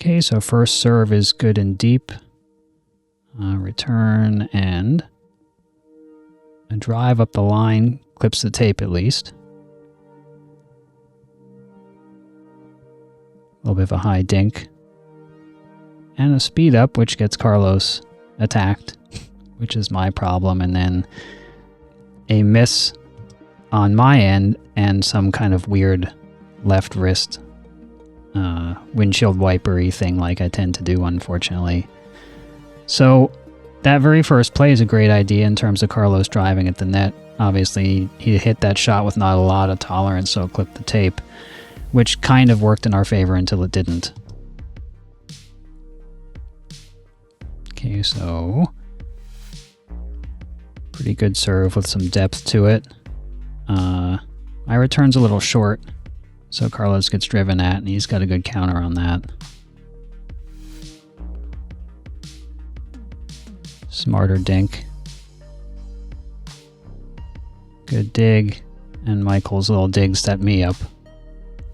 Okay, so first serve is good and deep. Return and a drive up the line, clips the tape at least. A little bit of a high dink. And a speed up, which gets Carlos attacked, which is my problem. And then a miss on my end and some kind of weird left wrist windshield wiper-y thing like I tend to do, unfortunately. So that very first play is a great idea in terms of Carlos driving at the net. Obviously, he hit that shot with not a lot of tolerance, so it clipped the tape, which kind of worked in our favor until it didn't. Okay, so pretty good serve with some depth to it. My return's a little short, so Carlos gets driven at, and he's got a good counter on that. Smarter dink. Good dig, and Michael's little dig set me up.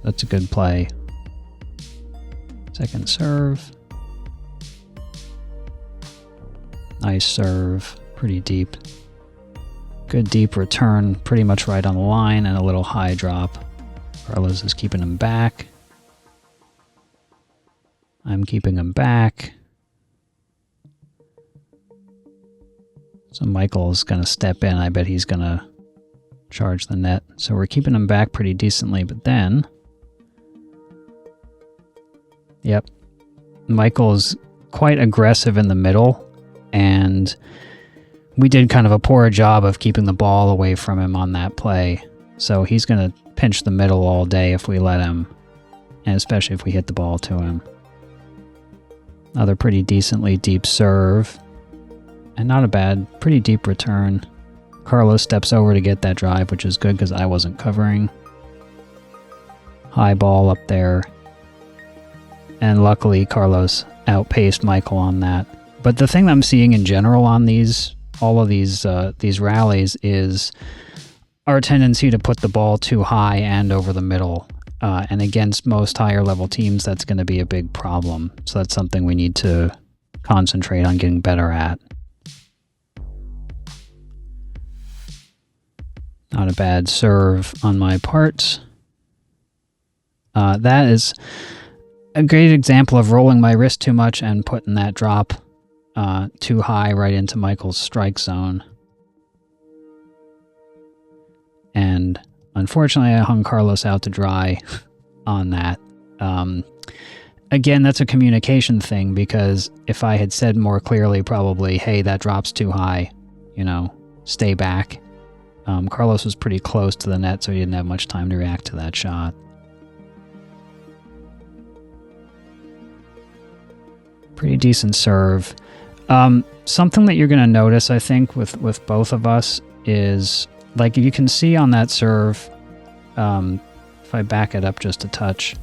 That's a good play. Second serve. Nice serve, pretty deep. Good deep return, pretty much right on the line, and a little high drop. Carlos is keeping him back. I'm keeping him back. So Michael's going to step in. I bet he's going to charge the net. So we're keeping him back pretty decently, but then... Yep. Michael's quite aggressive in the middle, and we did kind of a poor job of keeping the ball away from him on that play. So he's going to pinch the middle all day if we let him, and especially if we hit the ball to him. Another pretty decently deep serve, and not a bad, pretty deep return. Carlos steps over to get that drive, which is good because I wasn't covering. High ball up there. And luckily, Carlos outpaced Michael on that. But the thing that I'm seeing in general on all of these rallies is our tendency to put the ball too high and over the middle. And against most higher level teams, that's going to be a big problem. So that's something we need to concentrate on getting better at. Not a bad serve on my part. That is a great example of rolling my wrist too much and putting that drop too high right into Michael's strike zone. And unfortunately, I hung Carlos out to dry on that. Again, that's a communication thing, because if I had said more clearly, probably, hey, that drop's too high, stay back. Carlos was pretty close to the net, so he didn't have much time to react to that shot. Pretty decent serve. Something that you're going to notice, I think, with both of us is, like, you can see on that serve, if I back it up just a touch,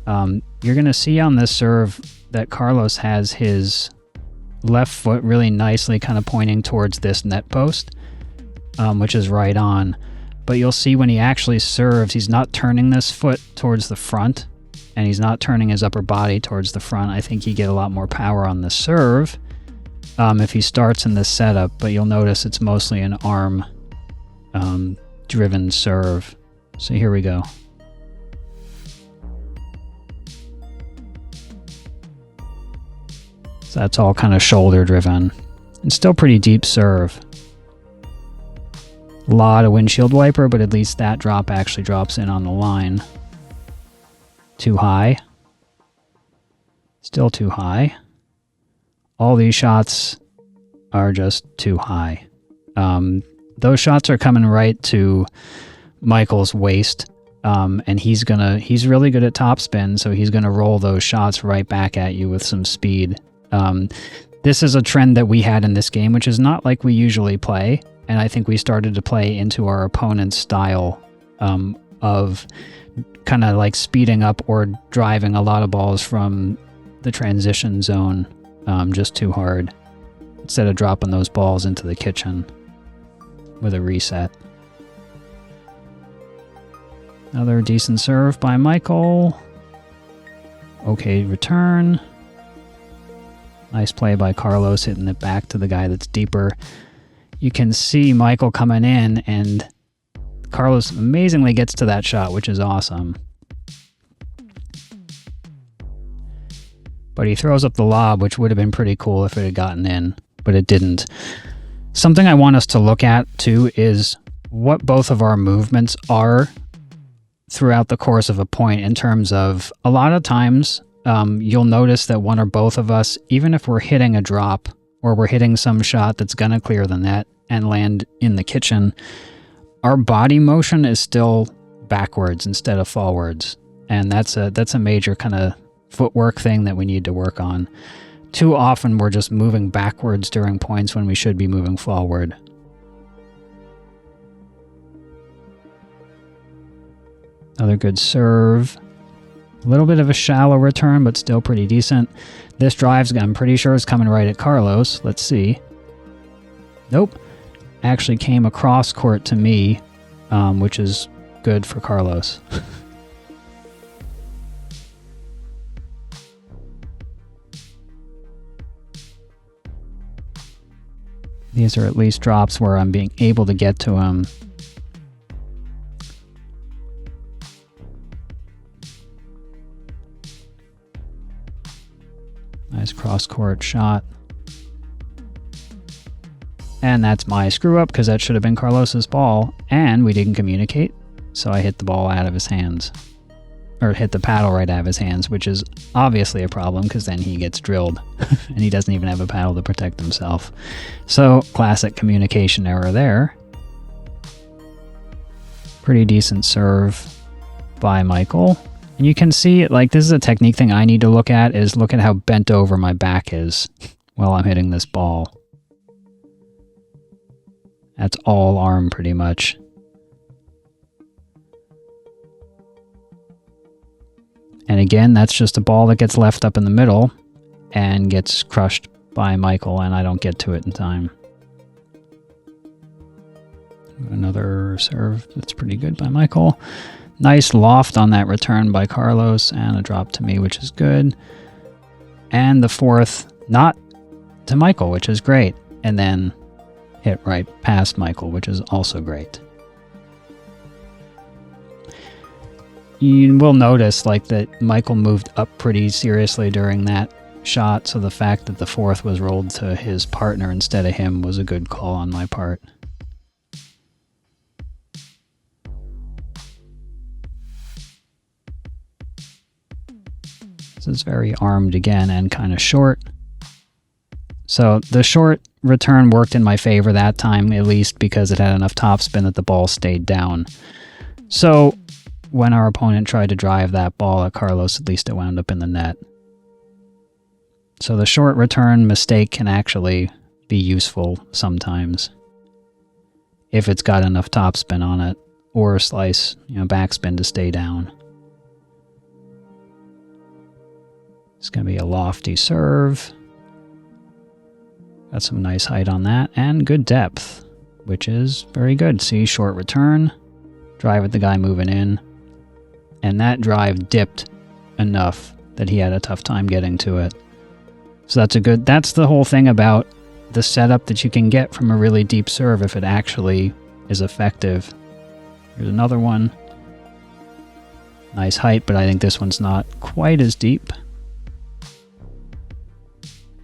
you're going to see on this serve that Carlos has his left foot really nicely kind of pointing towards this net post, which is right on. But you'll see when he actually serves, he's not turning this foot towards the front, and he's not turning his upper body towards the front. I think you get a lot more power on the serve if he starts in this setup, but you'll notice it's mostly an arm driven serve. So here we go. So that's all kind of shoulder driven, and still pretty deep serve. A lot of windshield wiper, but at least that drop actually drops in on the line. Too high. Still too high. All these shots are just too high. Those shots are coming right to Michael's waist, and he's really good at topspin, so he's gonna roll those shots right back at you with some speed. This is a trend that we had in this game, which is not like we usually play, and I think we started to play into our opponent's style of kind of like speeding up or driving a lot of balls from the transition zone just too hard, instead of dropping those balls into the kitchen with a reset. Another decent serve by Michael. Okay return. Nice play by Carlos, hitting it back to the guy that's deeper. You can see Michael coming in, and Carlos amazingly gets to that shot, which is awesome. But he throws up the lob, which would have been pretty cool if it had gotten in, but it didn't. Something I want us to look at, too, is what both of our movements are throughout the course of a point, in terms of a lot of times you'll notice that one or both of us, even if we're hitting a drop or we're hitting some shot that's going to clear the net and land in the kitchen, our body motion is still backwards instead of forwards. And that's a major kind of footwork thing that we need to work on. Too often we're just moving backwards during points when we should be moving forward. Another good serve. A little bit of a shallow return, but still pretty decent. This drive, I'm pretty sure, is coming right at Carlos. Let's see. Nope. Actually came across court to me, which is good for Carlos. These are at least drops where I'm being able to get to him. Nice cross-court shot. And that's my screw-up, because that should have been Carlos's ball, and we didn't communicate, so I hit the ball out of his hands. Or hit the paddle right out of his hands, which is obviously a problem, because then he gets drilled, and he doesn't even have a paddle to protect himself. So, classic communication error there. Pretty decent serve by Michael. And you can see, like, this is a technique thing I need to look at, is look at how bent over my back is while I'm hitting this ball. That's all arm, pretty much. And again, that's just a ball that gets left up in the middle and gets crushed by Michael, and I don't get to it in time. Another serve that's pretty good by Michael. Nice loft on that return by Carlos, and a drop to me, which is good. And the fourth, not to Michael, which is great. And then hit right past Michael, which is also great. You will notice, like, that Michael moved up pretty seriously during that shot, so the fact that the fourth was rolled to his partner instead of him was a good call on my part. This is very armed again and kind of short. So the short return worked in my favor that time, at least because it had enough topspin that the ball stayed down. So when our opponent tried to drive that ball at Carlos, at least it wound up in the net. So the short return mistake can actually be useful sometimes if it's got enough topspin on it, or a slice, backspin to stay down. It's going to be a lofty serve. Got some nice height on that, and good depth, which is very good. See, short return, drive at the guy moving in, and that drive dipped enough that he had a tough time getting to it. So that's the whole thing about the setup that you can get from a really deep serve if it actually is effective. Here's another one. Nice height, but I think this one's not quite as deep.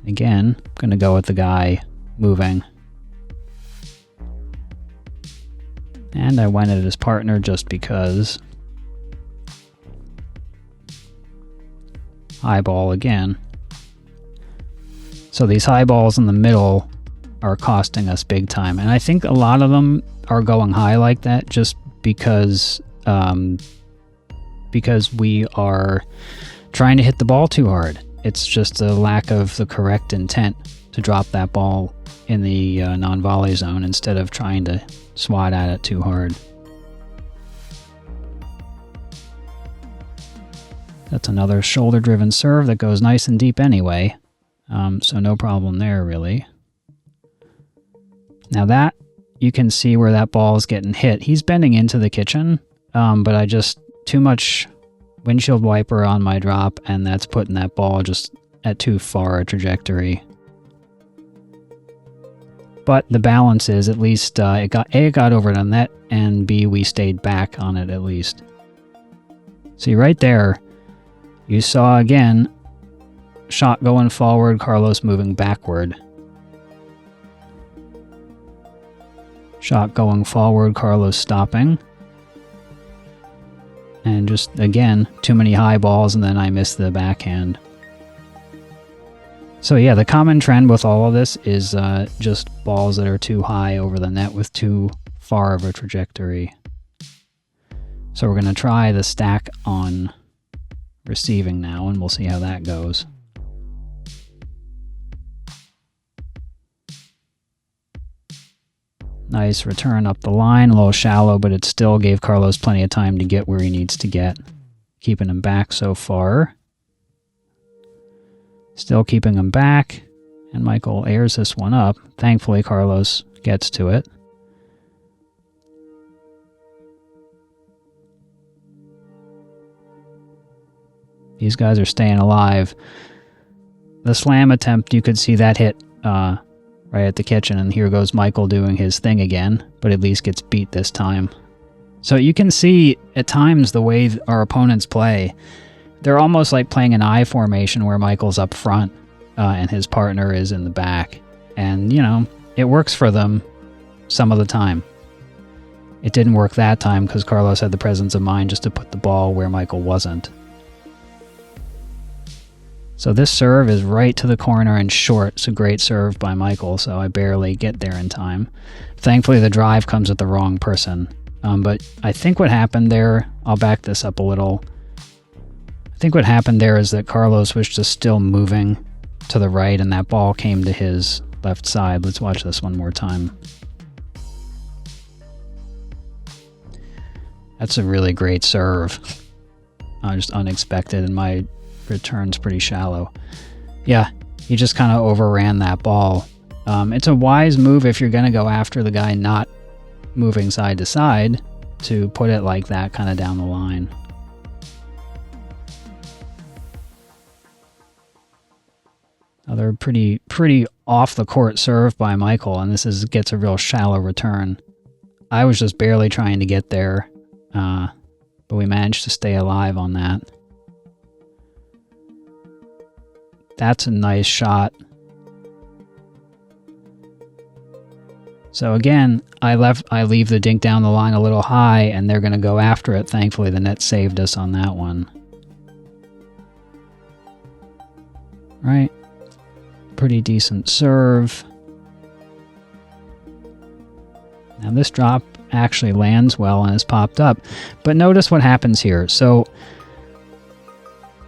Again, I'm going to go with the guy moving. And I went at his partner just because. High ball again. So these high balls in the middle are costing us big time. And I think a lot of them are going high like that just because we are trying to hit the ball too hard. It's just a lack of the correct intent to drop that ball in the non-volley zone instead of trying to swat at it too hard. That's another shoulder-driven serve that goes nice and deep anyway, so no problem there, really. Now that, you can see where that ball is getting hit. He's bending into the kitchen, but too much windshield wiper on my drop, and that's putting that ball just at too far a trajectory. But the balance is at least it got over the net, and B, we stayed back on it at least. See, right there, you saw again, shot going forward, Carlos moving backward. Shot going forward, Carlos stopping. And just, again, too many high balls, and then I missed the backhand. So yeah, the common trend with all of this is just balls that are too high over the net with too far of a trajectory. So we're going to try the stack on receiving now, and we'll see how that goes. Nice return up the line, a little shallow, but it still gave Carlos plenty of time to get where he needs to get. Keeping him back so far. Still keeping him back, and Michael airs this one up. Thankfully, Carlos gets to it. These guys are staying alive. The slam attempt, you could see that hit right at the kitchen, and here goes Michael doing his thing again, but at least gets beat this time. So you can see at times the way our opponents play, they're almost like playing an I formation where Michael's up front and his partner is in the back. And, you know, it works for them some of the time. It didn't work that time because Carlos had the presence of mind just to put the ball where Michael wasn't. So this serve is right to the corner and short. It's a great serve by Michael, so I barely get there in time. Thankfully, the drive comes at the wrong person. But I think what happened there, I'll back this up a little. I think what happened there is that Carlos was just still moving to the right, and that ball came to his left side. Let's watch this one more time. That's a really great serve. Just unexpected, and my return's pretty shallow. Yeah, he just kind of overran that ball. It's a wise move if you're going to go after the guy not moving side to side to put it like that kind of down the line. Another pretty off the court serve by Michael, and this gets a real shallow return. I was just barely trying to get there, but we managed to stay alive on that. That's a nice shot. So again, I leave the dink down the line a little high, and they're going to go after it. Thankfully, the net saved us on that one. Right. Pretty decent serve. Now this drop actually lands well and is popped up. But notice what happens here. So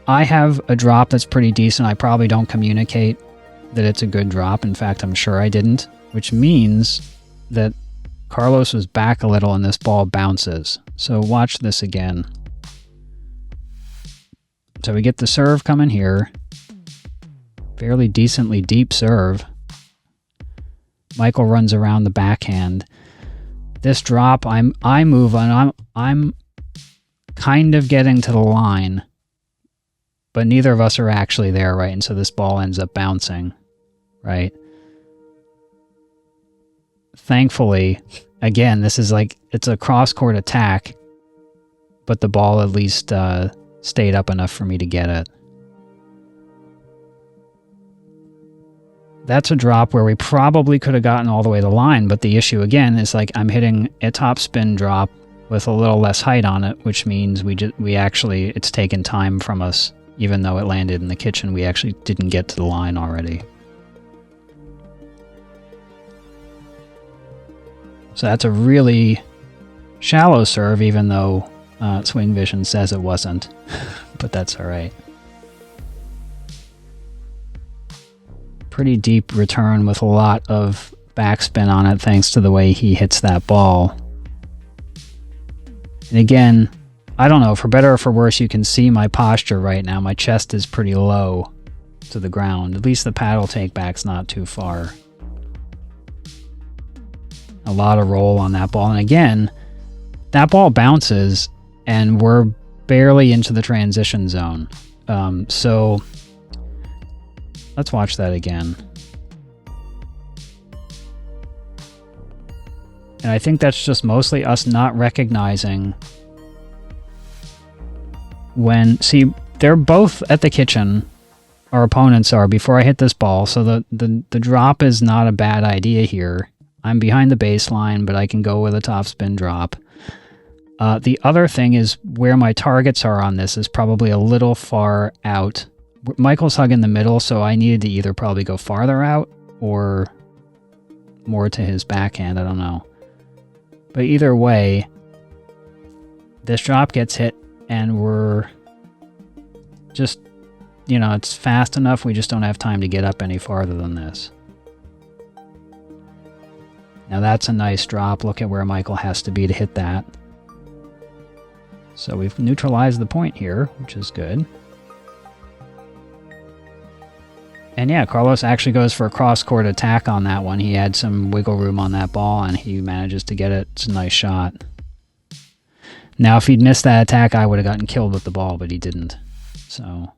I have a drop that's pretty decent. I probably don't communicate that it's a good drop. In fact, I'm sure I didn't, which means that Carlos was back a little and this ball bounces. So watch this again. So we get the serve coming here. Fairly decently deep serve. Michael runs around the backhand. This drop, I move on. I'm kind of getting to the line, but neither of us are actually there, right? And so this ball ends up bouncing, right? Thankfully, again, this is like, it's a cross-court attack, but the ball at least stayed up enough for me to get it. That's a drop where we probably could have gotten all the way to the line, but the issue again is like I'm hitting a topspin drop with a little less height on it, which means it's taken time from us. Even though it landed in the kitchen, we actually didn't get to the line already. So that's a really shallow serve, even though Swing Vision says it wasn't, but that's all right. Pretty deep return with a lot of backspin on it, thanks to the way he hits that ball. And again, I don't know, for better or for worse, you can see my posture right now. My chest is pretty low to the ground. At least the paddle take back's not too far. A lot of roll on that ball. And again, that ball bounces, and we're barely into the transition zone. So let's watch that again. And I think that's just mostly us not recognizing when... See, they're both at the kitchen, our opponents are, before I hit this ball, so the drop is not a bad idea here. I'm behind the baseline, but I can go with a topspin drop. The other thing is where my targets are on this is probably a little far out. Michael's hugging the middle, so I needed to either probably go farther out or more to his backhand, I don't know. But either way, this drop gets hit and we're just, you know, it's fast enough, we just don't have time to get up any farther than this. Now that's a nice drop. Look at where Michael has to be to hit that. So we've neutralized the point here, which is good. And yeah, Carlos actually goes for a cross-court attack on that one. He had some wiggle room on that ball, and he manages to get it. It's a nice shot. Now, if he'd missed that attack, I would have gotten killed with the ball, but he didn't. So,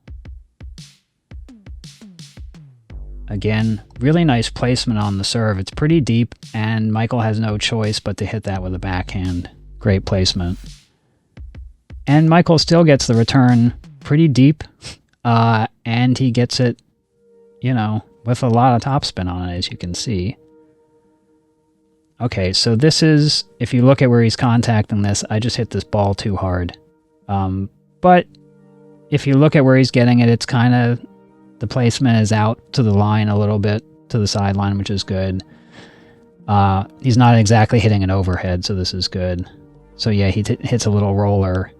again, really nice placement on the serve. It's pretty deep, and Michael has no choice but to hit that with a backhand. Great placement. And Michael still gets the return pretty deep, and he gets it, you know, with a lot of topspin on it, as you can see. Okay, so this is, if you look at where he's contacting this, I just hit this ball too hard. But if you look at where he's getting it, it's kind of, the placement is out to the line a little bit, to the sideline, which is good. He's not exactly hitting an overhead, so this is good. So yeah, he hits a little roller.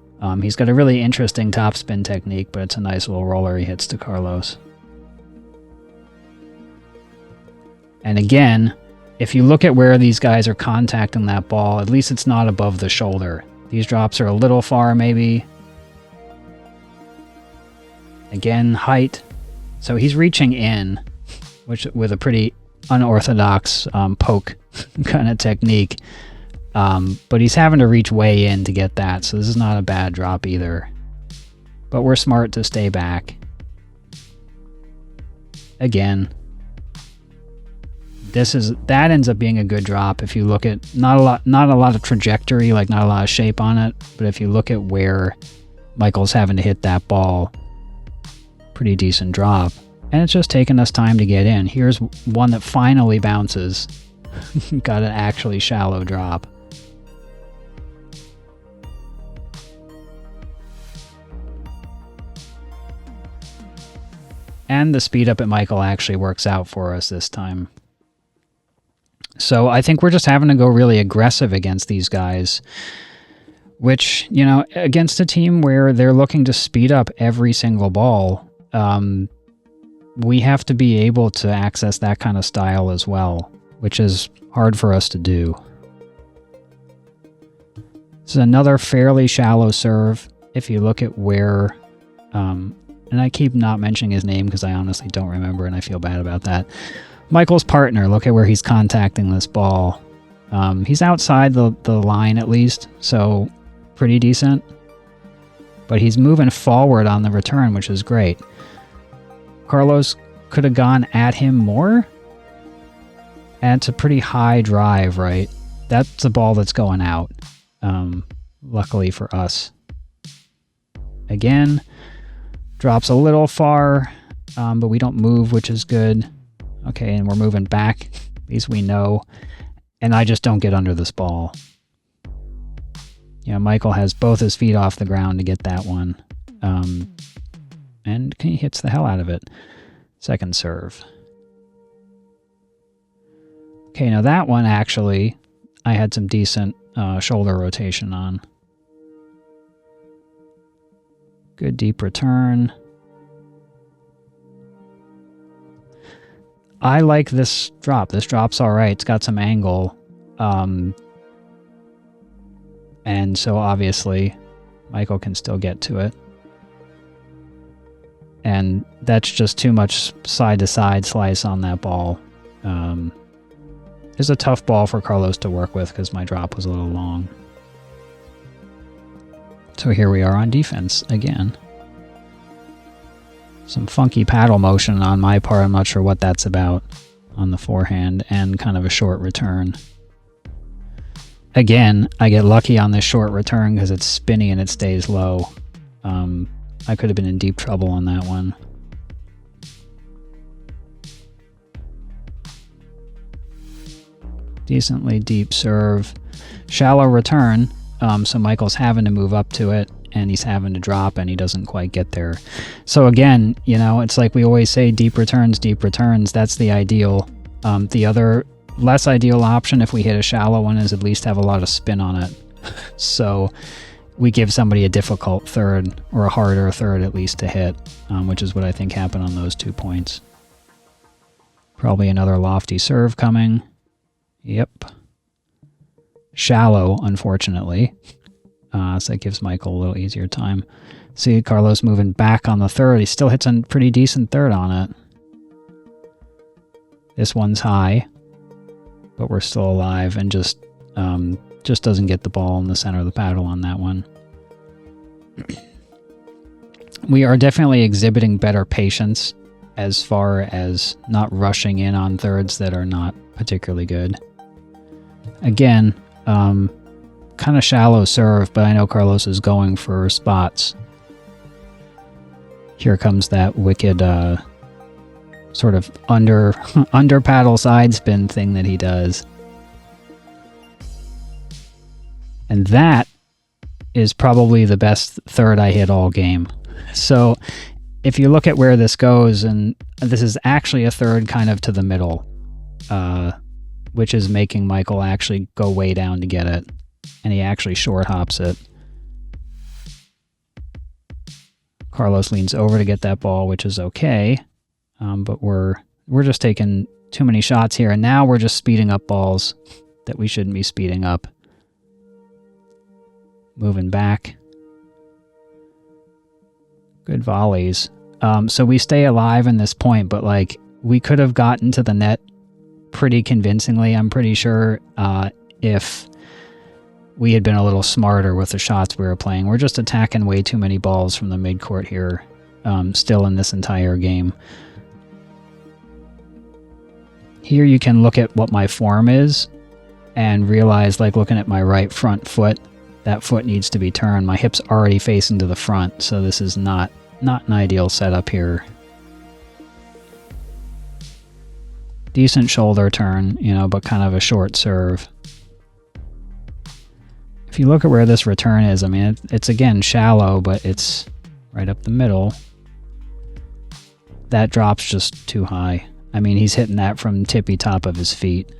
He's got a really interesting topspin technique, but it's a nice little roller he hits to Carlos. And again, if you look at where these guys are contacting that ball, at least it's not above the shoulder. These drops are a little far, maybe. Again, height. So he's reaching in, which with a pretty unorthodox poke kind of technique. But he's having to reach way in to get that, so this is not a bad drop either. But we're smart to stay back. Again, that ends up being a good drop if you look at not a lot of trajectory, like not a lot of shape on it, but if you look at where Michael's having to hit that ball, pretty decent drop. And it's just taking us time to get in. Here's one that finally bounces. Got an actually shallow drop. And the speed up at Michael actually works out for us this time. So I think we're just having to go really aggressive against these guys, which, you know, against a team where they're looking to speed up every single ball, we have to be able to access that kind of style as well, which is hard for us to do. This is another fairly shallow serve. If you look at where, and I keep not mentioning his name because I honestly don't remember and I feel bad about that. Michael's partner, look at where he's contacting this ball. He's outside the line at least, so pretty decent. But he's moving forward on the return, which is great. Carlos could have gone at him more. And it's a pretty high drive, right? That's the ball that's going out. Luckily for us. Again, drops a little far, but we don't move, which is good. Okay, and we're moving back. At least we know. And I just don't get under this ball. Yeah, Michael has both his feet off the ground to get that one. And he hits the hell out of it. Second serve. Okay, now that one actually, I had some decent shoulder rotation on. Good deep return. I like this drop. This drop's alright. It's got some angle. And so obviously, Michael can still get to it. And that's just too much side-to-side slice on that ball. It's a tough ball for Carlos to work with because my drop was a little long. So here we are on defense again. Some funky paddle motion on my part. I'm not sure what that's about on the forehand, and kind of a short return. Again, I get lucky on this short return because it's spinny and it stays low. I could have been in deep trouble on that one. Decently deep serve. Shallow return, so Michael's having to move up to it, and he's having to drop, and he doesn't quite get there. So again, you know, it's like we always say, deep returns, that's the ideal. The other less ideal option, if we hit a shallow one, is at least have a lot of spin on it. So we give somebody a difficult third, or a harder third at least to hit, which is what I think happened on those 2 points. Probably another lofty serve coming. Yep. Shallow, unfortunately. So that gives Michael a little easier time. See Carlos moving back on the third. He still hits a pretty decent third on it. This one's high, but we're still alive, and just doesn't get the ball in the center of the paddle on that one. We are definitely exhibiting better patience as far as not rushing in on thirds that are not particularly good. Again, kind of shallow serve, but I know Carlos is going for spots. Here comes that wicked sort of under paddle side spin thing that he does. And that is probably the best third I hit all game. So if you look at where this goes, and this is actually a third kind of to the middle, which is making Michael actually go way down to get it. And he actually short hops it. Carlos leans over to get that ball, which is okay. But we're just taking too many shots here, and now we're just speeding up balls that we shouldn't be speeding up. Moving back. Good volleys. So we stay alive in this point, but like we could have gotten to the net pretty convincingly, I'm pretty sure, if we had been a little smarter with the shots we were playing. We're just attacking way too many balls from the midcourt here, still in this entire game. Here you can look at what my form is and realize, like looking at my right front foot, that foot needs to be turned. My hip's already facing to the front, so this is not an ideal setup here. Decent shoulder turn, you know, but kind of a short serve. If you look at where this return is, I mean, it's again shallow, but it's right up the middle. That drop's just too high. I mean, he's hitting that from tippy top of his feet.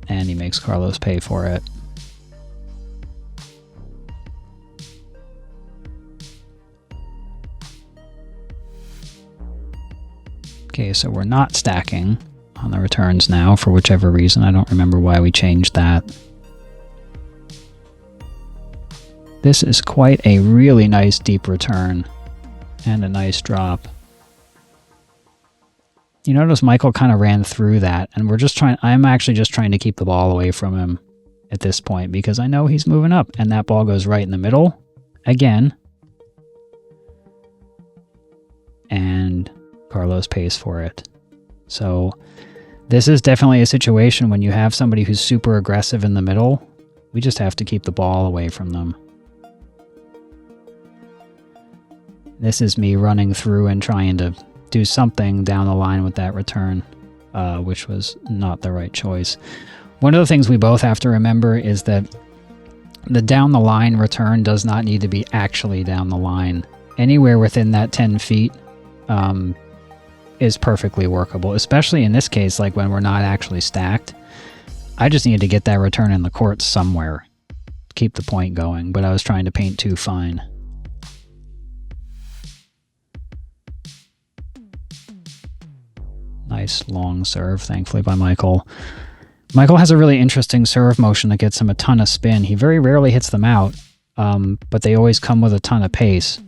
And he makes Carlos pay for it. Okay, so we're not stacking on the returns now for whichever reason. I don't remember why we changed that. This is quite a really nice deep return and a nice drop. You notice Michael kind of ran through that, and I'm actually just trying to keep the ball away from him at this point because I know he's moving up, and that ball goes right in the middle again. And Carlos pays for it. So this is definitely a situation when you have somebody who's super aggressive in the middle, we just have to keep the ball away from them. This is me running through and trying to do something down the line with that return, which was not the right choice. One of the things we both have to remember is that the down the line return does not need to be actually down the line. Anywhere within that 10 feet is perfectly workable, especially in this case, like when we're not actually stacked. I just needed to get that return in the court somewhere to keep the point going, but I was trying to paint too fine. Nice long serve, thankfully, by Michael. Michael has a really interesting serve motion that gets him a ton of spin. He very rarely hits them out, but they always come with a ton of pace.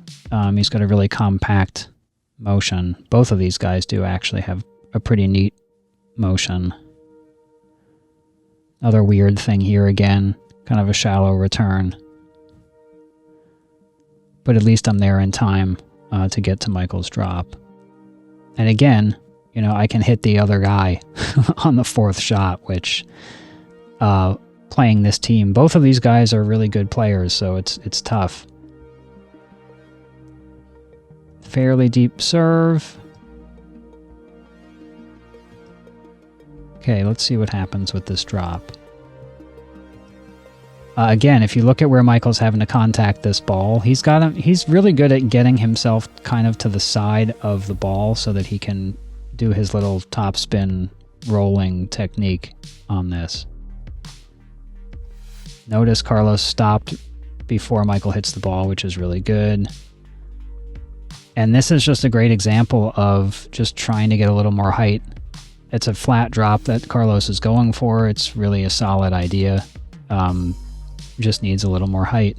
He's got a really compact motion. Both of these guys do actually have a pretty neat motion. Another weird thing here again. Kind of a shallow return. But at least I'm there in time to get to Michael's drop. And again, you know, I can hit the other guy on the fourth shot, which playing this team, both of these guys are really good players, so it's tough. Fairly deep serve. Okay, let's see what happens with this drop. Again, if you look at where Michael's having to contact this ball, he's really good at getting himself kind of to the side of the ball so that he can do his little topspin rolling technique on this. Notice Carlos stopped before Michael hits the ball, which is really good. And this is just a great example of just trying to get a little more height. It's a flat drop that Carlos is going for. It's really a solid idea. Just needs a little more height.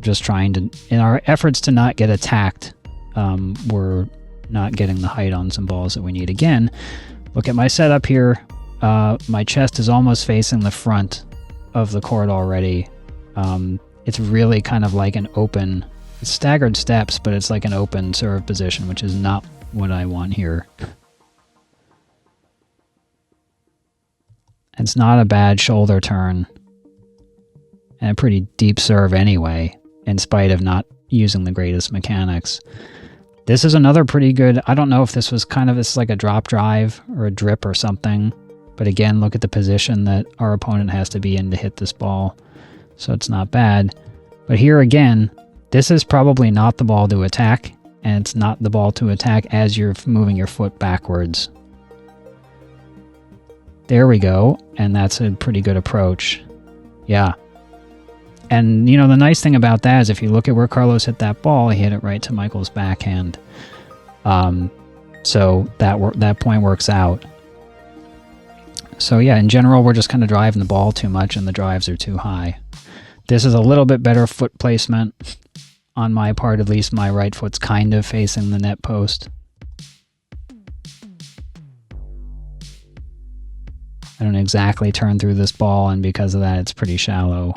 Just trying to, in our efforts to not get attacked, we're not getting the height on some balls that we need. Again, look at my setup here. My chest is almost facing the front of the court already. It's really kind of like an open, it's staggered steps, but it's like an open serve position, which is not what I want here. It's not a bad shoulder turn. And a pretty deep serve anyway, in spite of not using the greatest mechanics. This is another pretty good, I don't know if this was kind of, it's like a drop drive or a drip or something. But again, look at the position that our opponent has to be in to hit this ball. So it's not bad. But here again, this is probably not the ball to attack. And it's not the ball to attack as you're moving your foot backwards. There we go. And that's a pretty good approach. Yeah. And, you know, the nice thing about that is if you look at where Carlos hit that ball, he hit it right to Michael's backhand. So that point works out. So, yeah, in general, we're just kind of driving the ball too much and the drives are too high. This is a little bit better foot placement on my part. At least my right foot's kind of facing the net post. I don't exactly turn through this ball, and because of that, it's pretty shallow.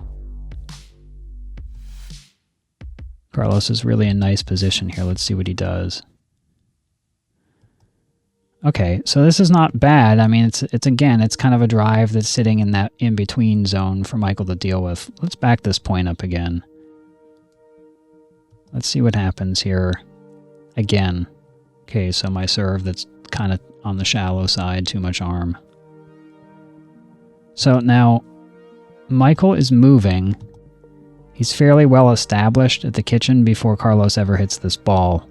Carlos is really in nice position here. Let's see what he does. Okay, so this is not bad. I mean, it's again, it's kind of a drive that's sitting in that in-between zone for Michael to deal with. Let's back this point up again. Let's see what happens here. Again. Okay, so my serve that's kind of on the shallow side, too much arm. So now, Michael is moving. He's fairly well established at the kitchen before Carlos ever hits this ball.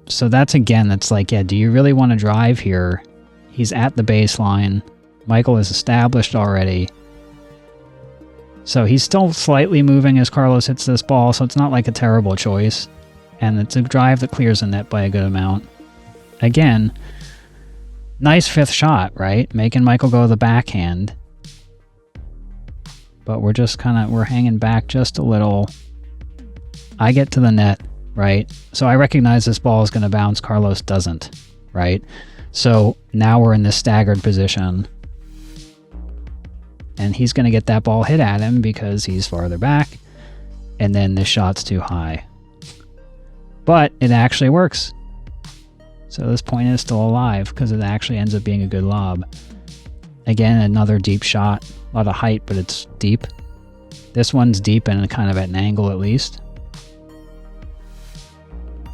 So that's again, that's like, yeah, do you really want to drive here? He's at the baseline. Michael is established already. So he's still slightly moving as Carlos hits this ball, so it's not like a terrible choice. And it's a drive that clears the net by a good amount. Again, nice fifth shot, right? Making Michael go to the backhand. But we're just we're hanging back just a little. I get to the net, right? So I recognize this ball is going to bounce. Carlos doesn't, right? So now we're in this staggered position. And he's going to get that ball hit at him because he's farther back. And then this shot's too high. But it actually works. So this point is still alive because it actually ends up being a good lob. Again, another deep shot. A lot of height, but it's deep. This one's deep and kind of at an angle at least.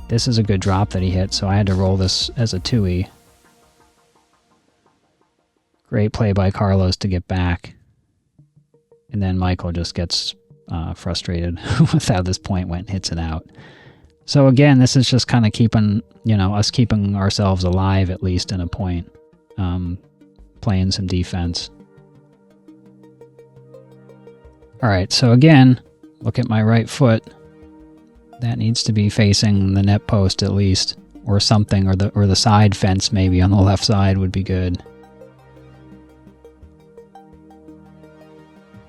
This is a good drop that he hit, so I had to roll this as a 2-y. Great play by Carlos to get back. And then Michael just gets frustrated with how this point went and hits it out. So again, this is just kind of keeping, you know, us keeping ourselves alive at least in a point. Playing some defense. All right, so again, look at my right foot. That needs to be facing the net post at least, or something, or the side fence maybe on the left side would be good.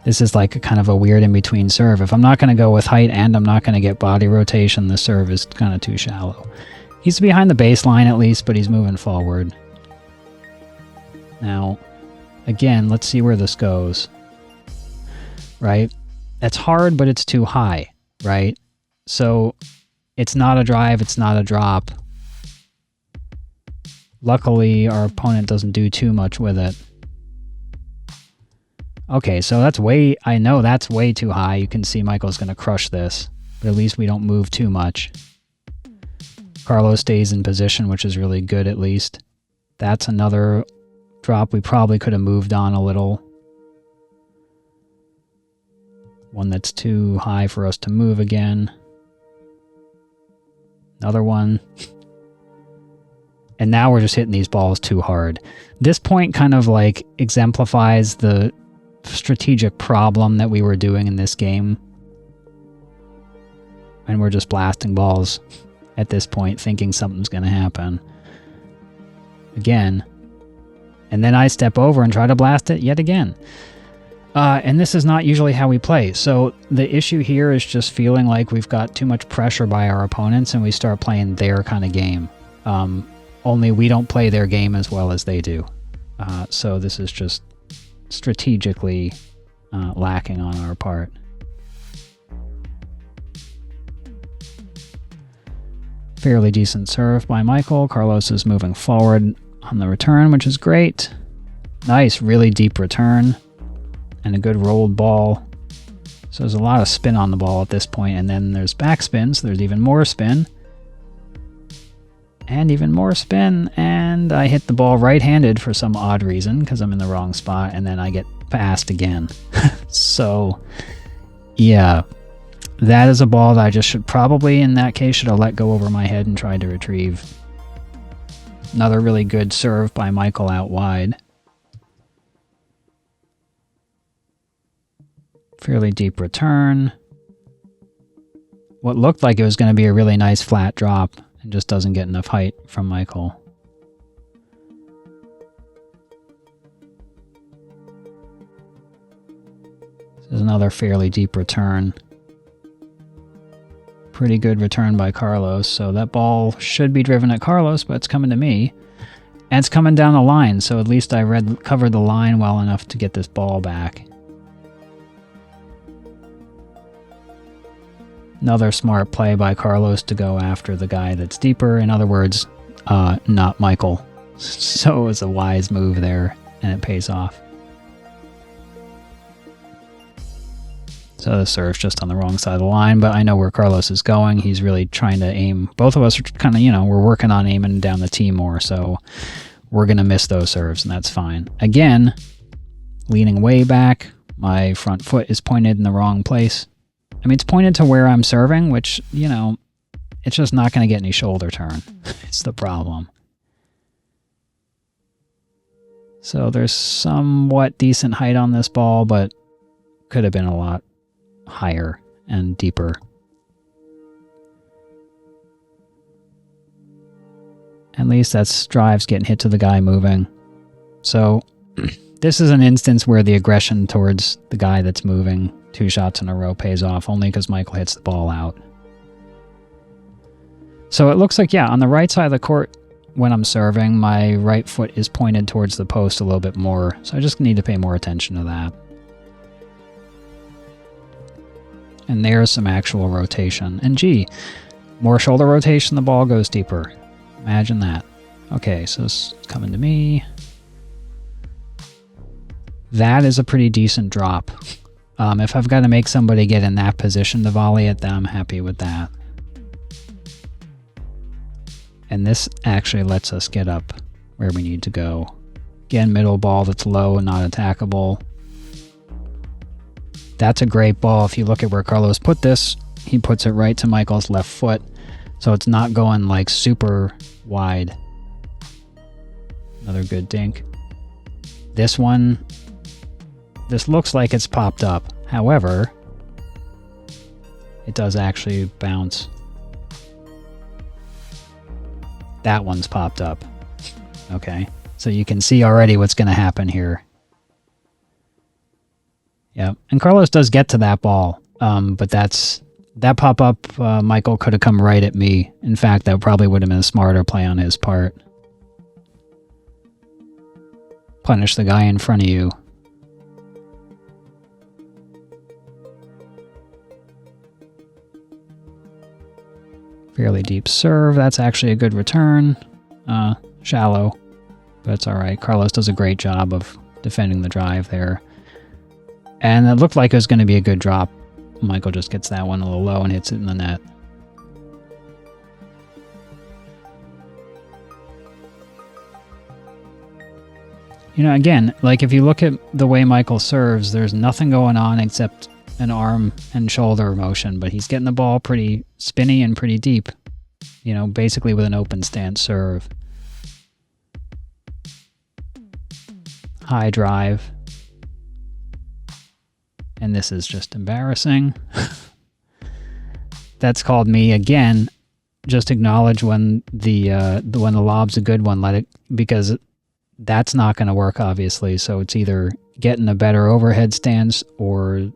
This is like a kind of a weird in-between serve. If I'm not going to go with height and I'm not going to get body rotation, the serve is kind of too shallow. He's behind the baseline at least, but he's moving forward. Now, again, let's see where this goes. Right? That's hard, but it's too high, right? So it's not a drive, it's not a drop. Luckily, our opponent doesn't do too much with it. Okay, so I know that's way too high. You can see Michael's going to crush this, but at least we don't move too much. Carlos stays in position, which is really good at least. That's another drop we probably could have moved on a little. One that's too high for us to move again. Another one. And now we're just hitting these balls too hard. This point kind of like exemplifies the strategic problem that we were doing in this game. And we're just blasting balls at this point, thinking something's going to happen. Again. And then I step over and try to blast it yet again. And this is not usually how we play. So the issue here is just feeling like we've got too much pressure by our opponents and we start playing their kind of game. Only we don't play their game as well as they do. So this is just strategically lacking on our part. Fairly decent serve by Michael. Carlos is moving forward on the return, which is great. Nice, really deep return. And a good rolled ball. So there's a lot of spin on the ball at this point, and then there's backspin, so there's even more spin. And even more spin, and I hit the ball right-handed for some odd reason, because I'm in the wrong spot, and then I get passed again. So, yeah. That is a ball that I just should probably, in that case, should have let go over my head and tried to retrieve. Another really good serve by Michael out wide. Fairly deep return. What looked like it was going to be a really nice flat drop and just doesn't get enough height from Michael. This is another fairly deep return. Pretty good return by Carlos, so that ball should be driven at Carlos, but it's coming to me. And it's coming down the line, so at least I covered the line well enough to get this ball back. Another smart play by Carlos to go after the guy that's deeper. In other words, not Michael. So it was a wise move there, and it pays off. So the serve's just on the wrong side of the line, but I know where Carlos is going. He's really trying to aim. Both of us are kind of, we're working on aiming down the tee more, so we're going to miss those serves, and that's fine. Again, leaning way back. My front foot is pointed in the wrong place. I mean, it's pointed to where I'm serving, which, it's just not going to get any shoulder turn. It's the problem. So there's somewhat decent height on this ball, but could have been a lot higher and deeper. At least that's drives getting hit to the guy moving. So this is an instance where the aggression towards the guy that's moving 2 shots in a row pays off, only because Michael hits the ball out. So it looks like, on the right side of the court, when I'm serving, my right foot is pointed towards the post a little bit more, so I just need to pay more attention to that. And there's some actual rotation. And gee, more shoulder rotation, the ball goes deeper. Imagine that. Okay, so it's coming to me. That is a pretty decent drop. If I've got to make somebody get in that position to volley it, then I'm happy with that. And this actually lets us get up where we need to go. Again, middle ball that's low and not attackable. That's a great ball. If you look at where Carlos put this, he puts it right to Michael's left foot. So it's not going like super wide. Another good dink. This one, this looks like it's popped up. However, it does actually bounce. That one's popped up. Okay, so you can see already what's going to happen here. Yep, and Carlos does get to that ball, but that pop-up, Michael could have come right at me. In fact, that probably would have been a smarter play on his part. Punish the guy in front of you. Fairly deep serve. That's actually a good return. Shallow, but it's all right. Carlos does a great job of defending the drive there. And it looked like it was going to be a good drop. Michael just gets that one a little low and hits it in the net. You know, again, like if you look at the way Michael serves, there's nothing going on except an arm and shoulder motion, but he's getting the ball pretty spinny and pretty deep, you know, basically with an open stance serve. High drive. And this is just embarrassing. That's called me again. Just acknowledge when the lob's a good one, let it, because that's not going to work, obviously. So it's either getting a better overhead stance or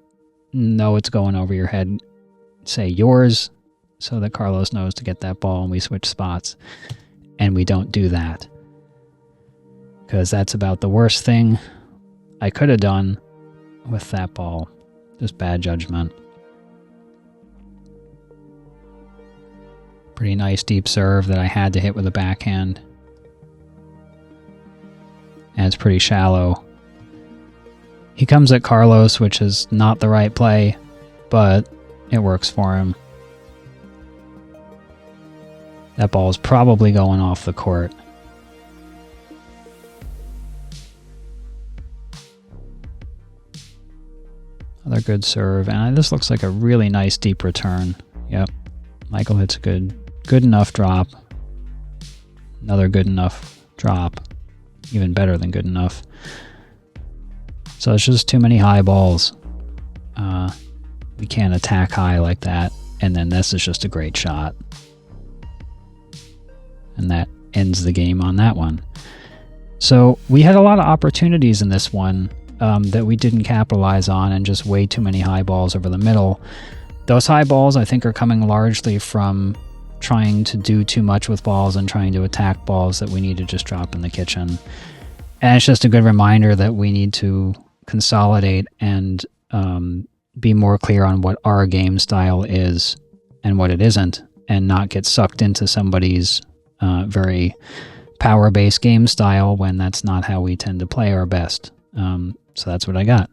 no, it's going over your head. Say yours, so that Carlos knows to get that ball and we switch spots. And we don't do that. Because that's about the worst thing I could have done with that ball. Just bad judgment. Pretty nice deep serve that I had to hit with a backhand. And it's pretty shallow. He comes at Carlos, which is not the right play, but it works for him. That ball is probably going off the court. Another good serve, and this looks like a really nice deep return. Yep, Michael hits a good enough drop. Another good enough drop. Even better than good enough. So it's just too many high balls. We can't attack high like that. And then this is just a great shot. And that ends the game on that one. So we had a lot of opportunities in this one that we didn't capitalize on, and just way too many high balls over the middle. Those high balls, I think, are coming largely from trying to do too much with balls and trying to attack balls that we need to just drop in the kitchen. And it's just a good reminder that we need to consolidate and be more clear on what our game style is and what it isn't, and not get sucked into somebody's very power-based game style when that's not how we tend to play our best. So that's what I got.